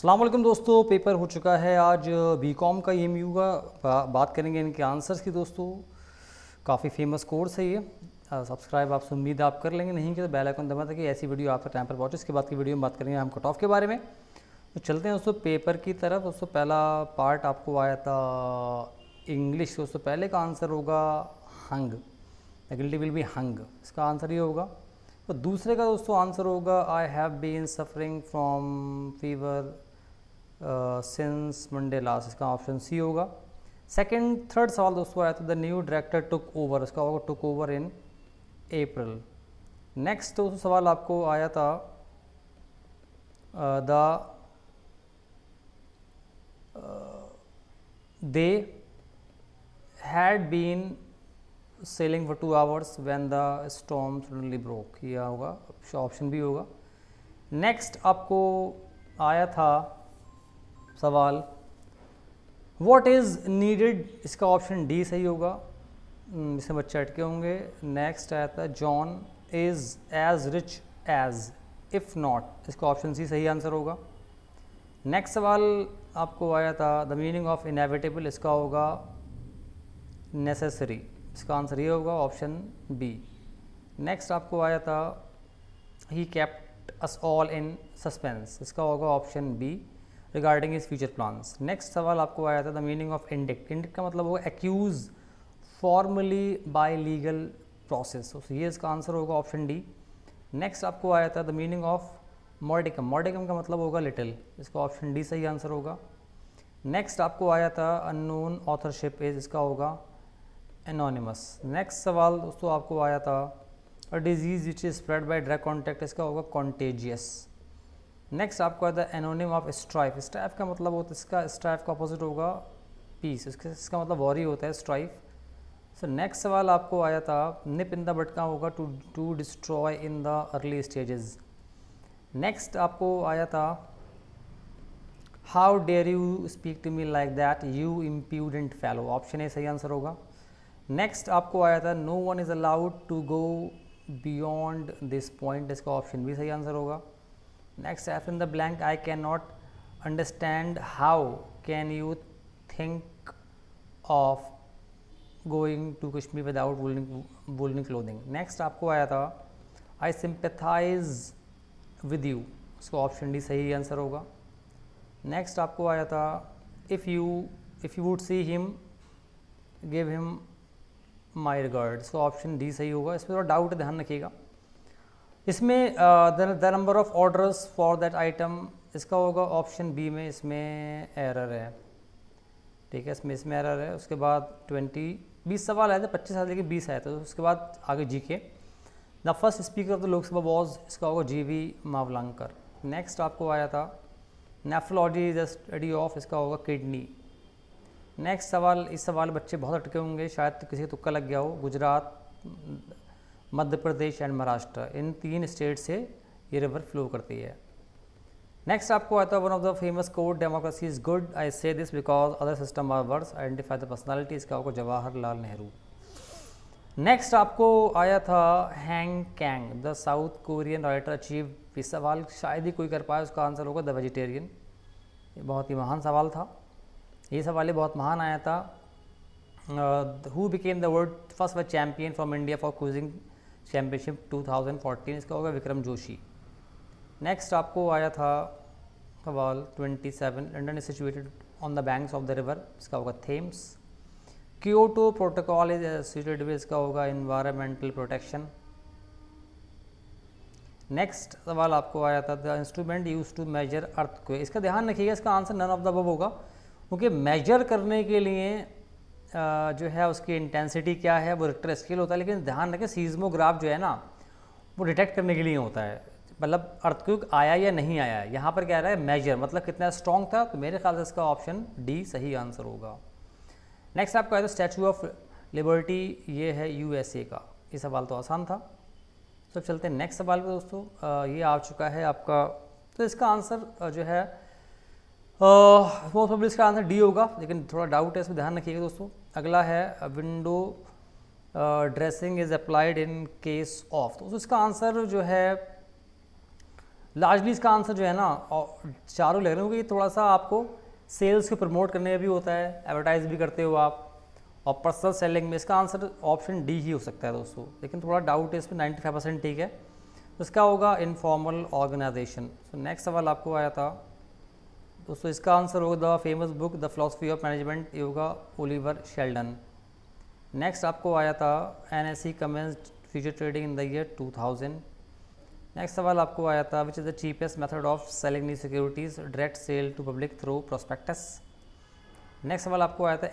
अस्सलाम वालेकुम दोस्तों, पेपर हो चुका है आज बीकॉम का EMU का। बात करेंगे इनके आंसर्स की। दोस्तों काफ़ी फेमस कोर्स है ये। सब्सक्राइब आपसे उम्मीद आप कर लेंगे, नहीं कि तो बेल आइकन दबा ताकि ऐसी वीडियो आपका टाइम पर पहुँचे। इसके बाद की वीडियो में बात करेंगे हम कट ऑफ के बारे में। तो चलते हैं दोस्तों पेपर की तरफ। दोस्तों पहला पार्ट आपको आया था इंग्लिश। दोस्तों पहले का आंसर होगा हंग, गिल्टी विल बी हंग, इसका आंसर ये होगा। तो दूसरे का दोस्तों आंसर होगा I have been suffering from fever since Monday last, इसका ऑप्शन सी होगा। सेकंड थर्ड सवाल दोस्तों आया था the new director took over, इसका होगा took over in April. Next दोस्तों सवाल आपको आया था they had been sailing for 2 hours when the storm suddenly broke, ये होगा ऑप्शन बी होगा। नेक्स्ट आपको आया था सवाल व्हाट इज़ नीडेड, इसका ऑप्शन डी सही होगा। इसमें बच्चे अटके होंगे। नेक्स्ट आया था John is as rich as if not, इसका ऑप्शन सी सही आंसर होगा। नेक्स्ट सवाल आपको आया था द मीनिंग ऑफ इनएविटेबल, इसका होगा नेसेसरी, इसका आंसर ये होगा ऑप्शन बी। नेक्स्ट आपको आया था he kept us all in suspense, इसका होगा option B regarding his future plans. Next सवाल आपको आया था the meaning of indict, indict का मतलब होगा accuse formally by legal process, तो ये इसका आंसर होगा ऑप्शन डी। नेक्स्ट आपको आया था द मीनिंग ऑफ मॉडिकम, मॉडिकम का मतलब होगा लिटिल, इसका ऑप्शन डी सही आंसर होगा। नेक्स्ट आपको आया था अननोन ऑथरशिप इज, इसका होगा एनोनिमस। नेक्स्ट सवाल दोस्तों आपको आया था a disease which is spread by direct contact, इसका होगा कॉन्टेजियस। नेक्स्ट आपको आया था एनोनिम ऑफ स्ट्राइफ, स्ट्राइफ का मतलब होता है, इसका स्ट्राइफ का अपोजिट होगा पीस, इसका मतलब वॉरी होता है स्ट्राइफ। सो नेक्स्ट सवाल आपको आया था निप इन द बट का होगा to destroy in the early stages. Next आपको आया था how dare you speak to me like that you impudent fellow, option A सही आंसर होगा। नेक्स्ट आपको आया था no one is allowed to go beyond this point, इसका option भी सही आंसर होगा। Next F in the blank I can not understand how can you think of going to Kashmir without वूलनी clothing. Next आपको आया था आई सिंपैथाइज विद यू, इसका option D सही answer होगा। नेक्स्ट आपको आया था if you would see him give him my regard, इसका ऑप्शन डी सही होगा। इसमें थोड़ा डाउट ध्यान रखिएगा। इसमें the number of orders for that item, इसका होगा ऑप्शन बी में, इसमें एरर है, ठीक है, इसमें एरर है। उसके बाद 20 सवाल आए थे, 25 आए लेकिन 20 आए थे। तो उसके बाद आगे GK the first speaker of the Lok Sabha was, इसका होगा GV मावलंकर। नेक्स्ट आपको आया था nephrology is the study of, इसका होगा किडनी। नेक्स्ट सवाल, इस सवाल बच्चे बहुत अटके होंगे, शायद किसी का तुक्का लग गया हो। Gujarat, Madhya Pradesh and Maharashtra, in 3 state से ये रिवर फ्लो करती है। नेक्स्ट आपको आता है one of the famous quote democracy is good I say this because other system are worse identify the personality, इसका होगा जवाहरलाल नेहरू। नेक्स्ट आपको आया था Han Kang the South Korean writer achieve, इस सवाल शायद ही कोई कर पाया, उसका आंसर होगा द वेजिटेरियन। ये बहुत ही महान सवाल था, ये सवाल ही बहुत महान आया था। Who became the world first व champion from India for cruising championship 2014, इसका होगा विक्रम जोशी। नेक्स्ट आपको आया था सवाल 27 London is situated on the banks of the river, इसका होगा Thames. Kyoto protocol is associated with, इसका होगा इन्वायरमेंटल प्रोटेक्शन। नेक्स्ट सवाल आपको आया था the instrument use to measure earthquake, इसका ध्यान रखिएगा, इसका answer none of the above होगा, क्योंकि मेजर करने के लिए जो है उसकी इंटेंसिटी क्या है वो रिक्टर स्केल होता है, लेकिन ध्यान रखें सीज़मोग्राफ जो है ना वो डिटेक्ट करने के लिए होता है, मतलब अर्थक्वेक आया या नहीं आया। यहाँ पर क्या रहा है मेजर, मतलब कितना स्ट्रॉन्ग था, तो मेरे ख्याल से इसका ऑप्शन डी सही आंसर होगा। नेक्स्ट आपको आया था स्टैचू ऑफ लिबर्टी, ये है USA का, ये सवाल तो आसान था। तो चलते हैं नेक्स्ट सवाल पे दोस्तों। ये आ चुका है आपका, तो इसका आंसर जो है मोस्ट प्रोबेबली इसका आंसर डी होगा, लेकिन थोड़ा डाउट है, इसमें ध्यान रखिएगा दोस्तों। अगला है window dressing is applied in case of, तो इसका आंसर जो है लार्जली इसका आंसर जो है ना चारों ले रहे हो कि थोड़ा सा आपको सेल्स को प्रमोट करने में भी होता है, एडवर्टाइज भी करते हो आप, और पर्सनल सेलिंग में। इसका आंसर ऑप्शन डी ही हो सकता है दोस्तों, लेकिन थोड़ा डाउट है इसमें, 95% ठीक है। तो इसका होगा इनफॉर्मल ऑर्गेनाइजेशन। सो नेक्स्ट सवाल आपको आया था दोस्तों, इसका आंसर होगा the famous book the philosophy of management, ये होगा ओलिवर शेल्डन। नेक्स्ट आपको आया था NSE commenced future trading in the year 2000। Next सवाल आपको आया था which is the cheapest method of selling new securities, direct sale to public through prospectus. Next सवाल आपको आया था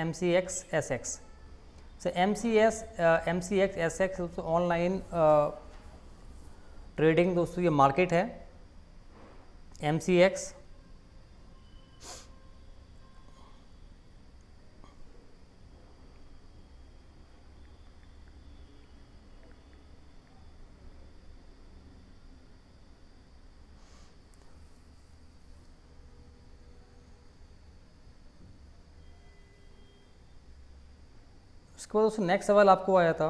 MCX-SX। सो MCX-SX ऑनलाइन ट्रेडिंग दोस्तों ये मार्केट है। MCX उसके बाद दोस्तों नेक्स्ट सवाल आपको आया था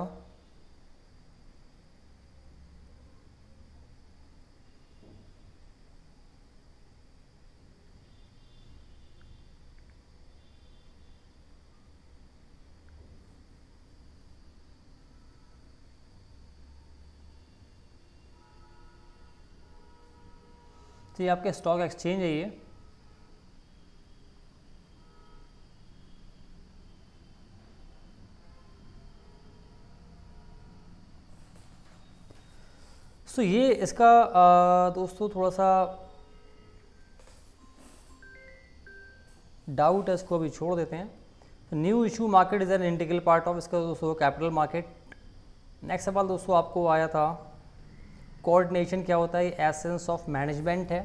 तो ये आपके स्टॉक एक्सचेंज है ये। सो ये इसका दोस्तों थोड़ा सा डाउट है, इसको अभी छोड़ देते हैं। New issue market is an integral part of, इसका दोस्तों कैपिटल मार्केट। नेक्स्ट सवाल दोस्तों आपको आया था कोऑर्डिनेशन क्या होता है, एसेंस ऑफ मैनेजमेंट है।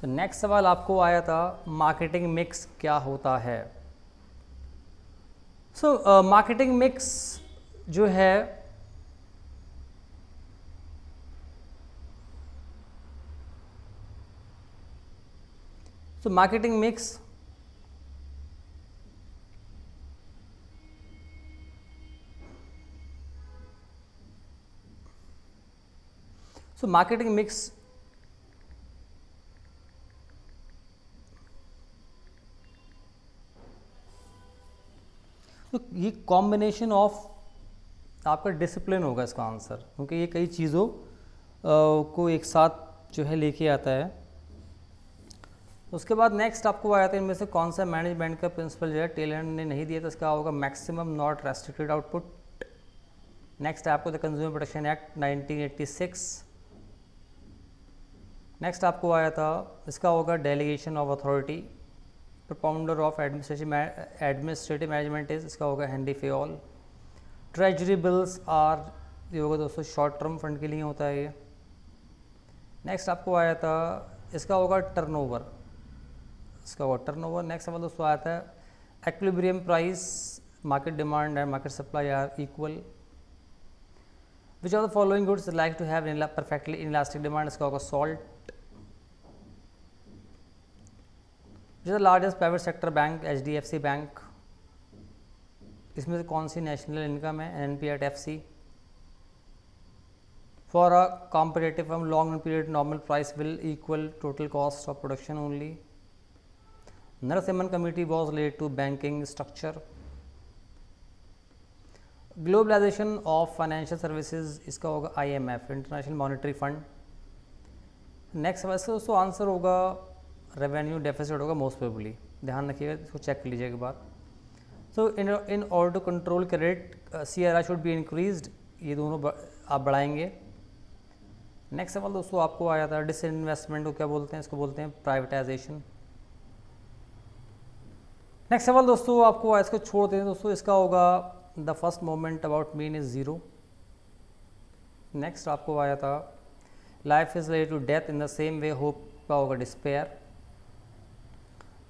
तो नेक्स्ट सवाल आपको आया था मार्केटिंग मिक्स क्या होता है। सो मार्केटिंग मिक्स जो है मार्केटिंग मिक्स मार्केटिंग मिक्स तो ये कॉम्बिनेशन ऑफ आपका डिसिप्लिन होगा इसका आंसर, क्योंकि ये कई चीज़ों को एक साथ जो है लेके आता है। उसके बाद नेक्स्ट आपको आया था इनमें से कौन सा मैनेजमेंट का प्रिंसिपल जो है टेलर ने नहीं दिया, तो इसका होगा maximum not restricted output. Next आपको the consumer protection act 1986। Next आपको आया था इसका होगा delegation of authority, propounder of administrative management is, इसका होगा Henri Fayol. Treasury bills are, ये होगा दोस्तों शॉर्ट टर्म फंड के लिए होता है ये। नेक्स्ट आपको आया था इसका होगा टर्नओवर, इसका होगा टर्नओवर। नेक्स्ट सवाल दोस्तों आया था equilibrium price, market demand and market supply are equal. Which are the following goods like to have perfectly inelastic demand, इसका होगा सॉल्ट। जो largest private sector bank HDFC bank, इसमें से कौन सी नेशनल इनकम है, NNP@FC। For a competitive firm long period normal price will equal total cost of production only. Narasimhan committee was related to banking structure. Globalization of financial services, इसका होगा IMF, international monetary fund. Next वैसे दोस्तों answer होगा revenue deficit होगा most probably, ध्यान रखिएगा, इसको check कर लीजिएगा एक बार। So in order to control credit CRI should be increased, ये दोनों आप बढ़ाएंगे। नेक्स्ट सवाल दोस्तों आपको आया था डिसइन्वेस्टमेंट को क्या बोलते हैं, इसको बोलते हैं प्राइवेटाइजेशन। नेक्स्ट सवाल दोस्तों आपको इसको छोड़ दें दोस्तों, इसका होगा the first moment about mean is zero. Next आपको आया था life is related to death in the same way hope का होगा despair.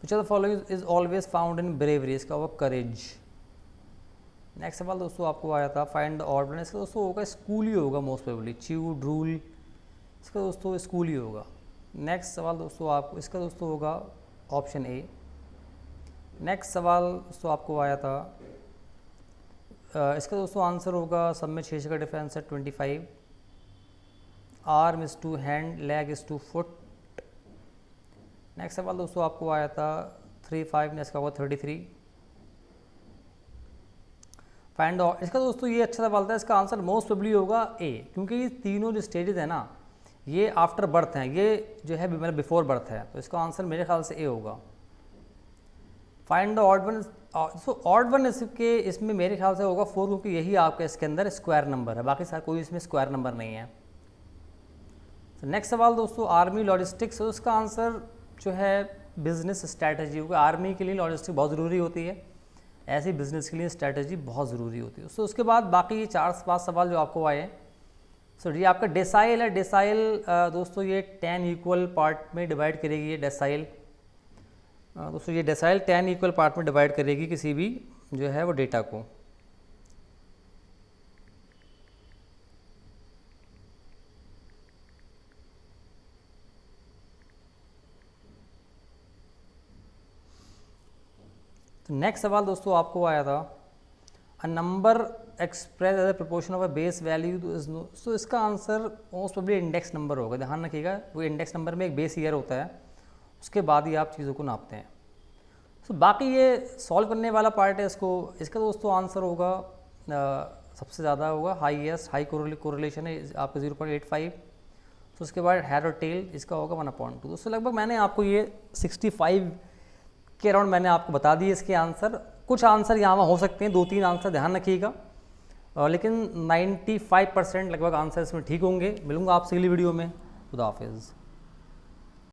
Which are the following is always found in bravery, इसका होगा करेज। नेक्स्ट सवाल दोस्तों आपको आया था फाइंड द ऑर्डर, इसका दोस्तों होगा स्कूल ही होगा मोस्ट प्रोबेबली, च्यू ड्रूल, इसका दोस्तों स्कूल ही होगा। नेक्स्ट सवाल दोस्तों आपको इसका दोस्तों होगा ऑप्शन ए। नेक्स्ट सवाल दोस्तों आपको आया था इसका दोस्तों आंसर होगा सब में 6 का डिफरेंस है 25। Arm is to hand, leg is to foot. Next सवाल दोस्तों आपको आया था 3-5 ने, इसका होगा 33। फाइंड आउट, इसका दोस्तों ये अच्छा सवाल था, इसका आंसर मोस्ट प्रोबेबली होगा ए, क्योंकि ये तीनों जो स्टेजेस है ना ये आफ्टर बर्थ हैं, ये जो है मतलब बिफोर बर्थ है, तो इसका आंसर मेरे ख्याल से ए होगा। Find the odd one, so odd one इसके इसमें मेरे ख्याल से होगा 4, क्योंकि यही आपका इसके अंदर स्क्वायर नंबर है, बाकी सारा कोई इसमें स्क्वायर नंबर नहीं है। नेक्स्ट सवाल दोस्तों आर्मी लॉजिस्टिक्स, तो इसका आंसर जो है बिजनेस स्ट्रैटेजी होगा। आर्मी के लिए लॉजिस्टिक बहुत ज़रूरी होती है, ऐसे बिजनेस के लिए स्ट्रैटेजी बहुत ज़रूरी होती है। सो उसके बाद बाकी ये 4-5 सवाल जो आपको आए, सो ये आपका डेसाइल है। डेसाइल दोस्तों ये 10 इक्वल पार्ट में डिवाइड करेगी ये डेसाइल। दोस्तों ये डेसाइल 10 इक्वल पार्ट में डिवाइड करेगी किसी भी जो है वो डेटा को। तो नेक्स्ट सवाल दोस्तों आपको आया था a number express as a proportion of a base value is known, so इसका answer most probably index number होगा। ध्यान रखिएगा वो इंडेक्स नंबर में एक बेस ईयर होता है, उसके बाद ही आप चीज़ों को नापते हैं। सो बाकी ये सॉल्व करने वाला पार्ट है इसका दोस्तों आंसर होगा सबसे ज़्यादा होगा हाई कोरिलेशन है आपका 0.85। तो उसके बाद हेड और टेल इसका होगा 1/2। दोस्तों लगभग मैंने आपको ये 65 के अराउंड मैंने आपको बता दिए इसके आंसर। कुछ आंसर यहाँ हो सकते हैं, 2-3 आंसर ध्यान रखिएगा, लेकिन 95% लगभग आंसर इसमें ठीक होंगे। मिलूंगा आपसे अगली वीडियो में। खुदा हाफिज़।